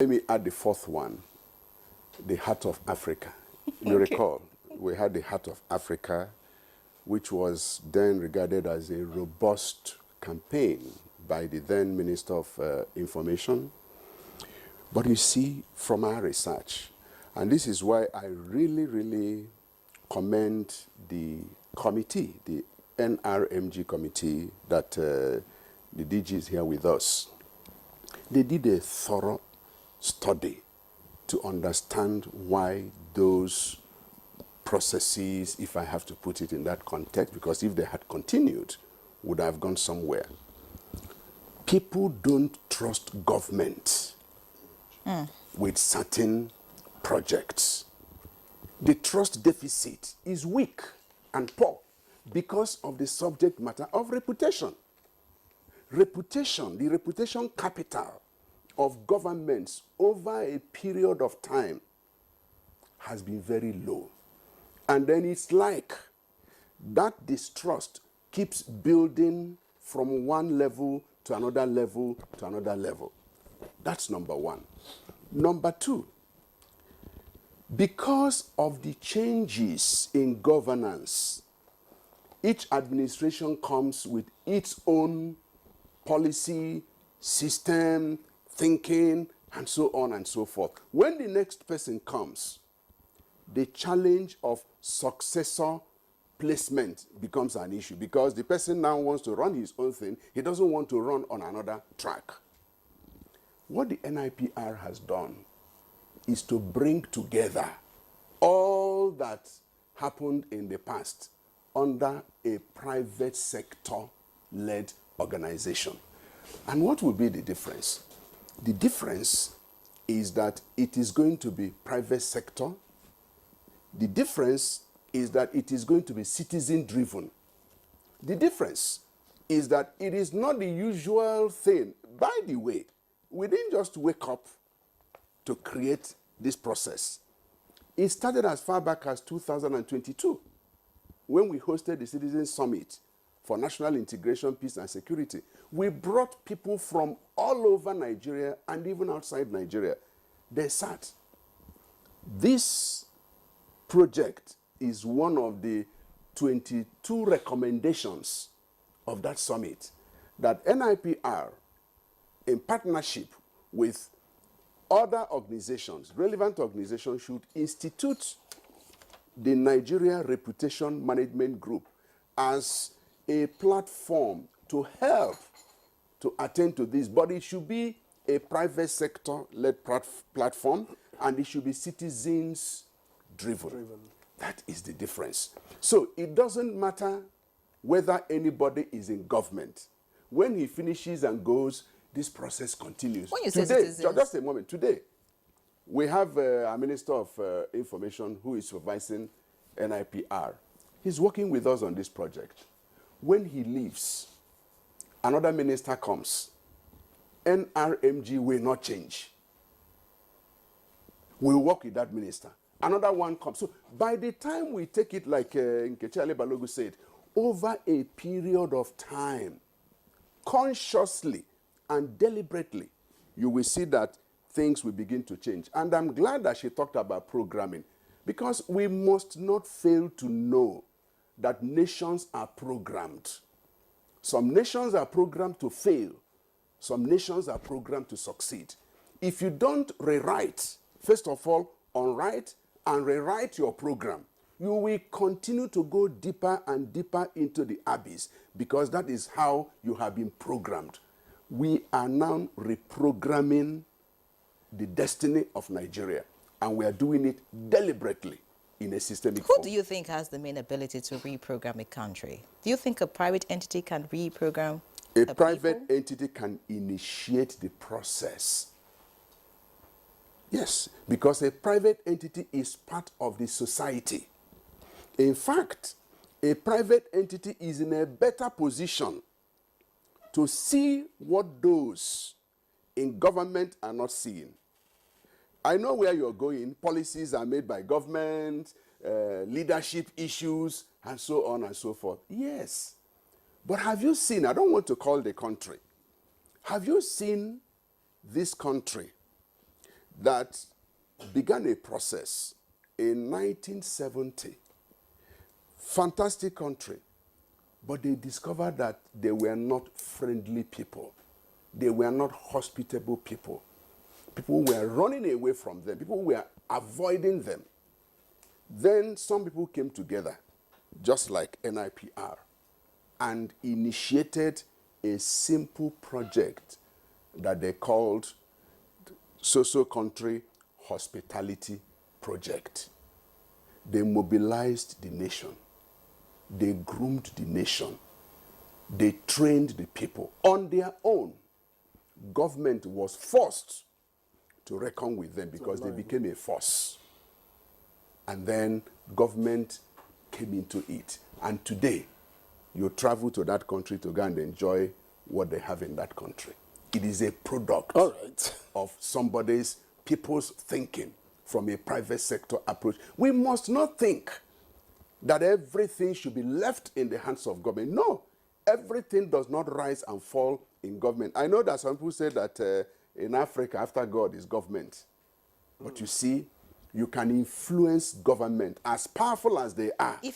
Let me add the fourth one, the Heart of Africa. You recall, we had the Heart of Africa, which was then regarded as a robust campaign by the then Minister of Information. But you see, from our research, and this is why I really, really commend the committee, the NRMG committee that the DG is here with us. They did a thorough study to understand why those processes, if I have to put it in that context, because if they had continued, would have gone somewhere. People don't trust government with certain projects. The trust deficit is weak and poor because of the subject matter of reputation. Reputation, the reputation capital of governments over a period of time has been very low. And then it's like that distrust keeps building from one level to another level to another level. That's number one. Number two, because of the changes in governance, each administration comes with its own policy, system, thinking, and so on and so forth. When the next person comes, the challenge of successor placement becomes an issue because the person now wants to run his own thing. He doesn't want to run on another track. What the NIPR has done is to bring together all that happened in the past under a private sector-led organization. And what will be the difference? The difference is that it is going to be private sector. The difference is that it is going to be citizen-driven. The difference is that it is not the usual thing. By the way, we didn't just wake up to create this process. It started as far back as 2022 when we hosted the Citizen Summit for National Integration, Peace and Security. We brought people from all over Nigeria and even outside Nigeria. They sat. This project is one of the 22 recommendations of that summit that NIPR, in partnership with other organizations, relevant organizations, should institute the Nigeria Reputation Management Group as a platform to help to attend to this. But it should be a private sector-led platform, and it should be citizens-driven. That is the difference. So it doesn't matter whether anybody is in government. When he finishes and goes, this process continues. When you say today, citizens, just a moment. Today, we have a Minister of Information who is supervising NIPR. He's working with us on this project. When he leaves, another minister comes. NRMG will not change. We'll work with that minister. Another one comes. So by the time we take it, like Nkechi Ale Balogun said, over a period of time, consciously and deliberately, you will see that things will begin to change. And I'm glad that she talked about programming, because we must not fail to know that nations are programmed. Some nations are programmed to fail. Some nations are programmed to succeed. If you don't rewrite, first of all, unwrite and rewrite your program, you will continue to go deeper and deeper into the abyss, because that is how you have been programmed. We are now reprogramming the destiny of Nigeria, and we are doing it deliberately in a systemic form. Who do you think has the main ability to reprogram a country? Do you think a private entity can reprogram a private entity can initiate the process. Yes, because a private entity is part of the society. In fact, a private entity is in a better position to see what those in government are not seeing. I know where you're going. Policies are made by government, leadership issues, and so on and so forth. Yes. But have you seen, I don't want to call the country, have you seen this country that began a process in 1970. Fantastic country. But they discovered that they were not friendly people. They were not hospitable people. People were running away from them. People were avoiding them. Then some people came together, just like NIPR, and initiated a simple project that they called Social Country Hospitality Project. They mobilized the nation. They groomed the nation. They trained the people on their own. Government was forced to reckon with them because they became a force. And then government came into it. And today, you travel to that country to go and enjoy what they have in that country. It is a product of people's thinking from a private sector approach. We must not think that everything should be left in the hands of government. No, everything does not rise and fall in government. I know that some people say that in Africa, after God is government. But you see, you can influence government as powerful as they are. If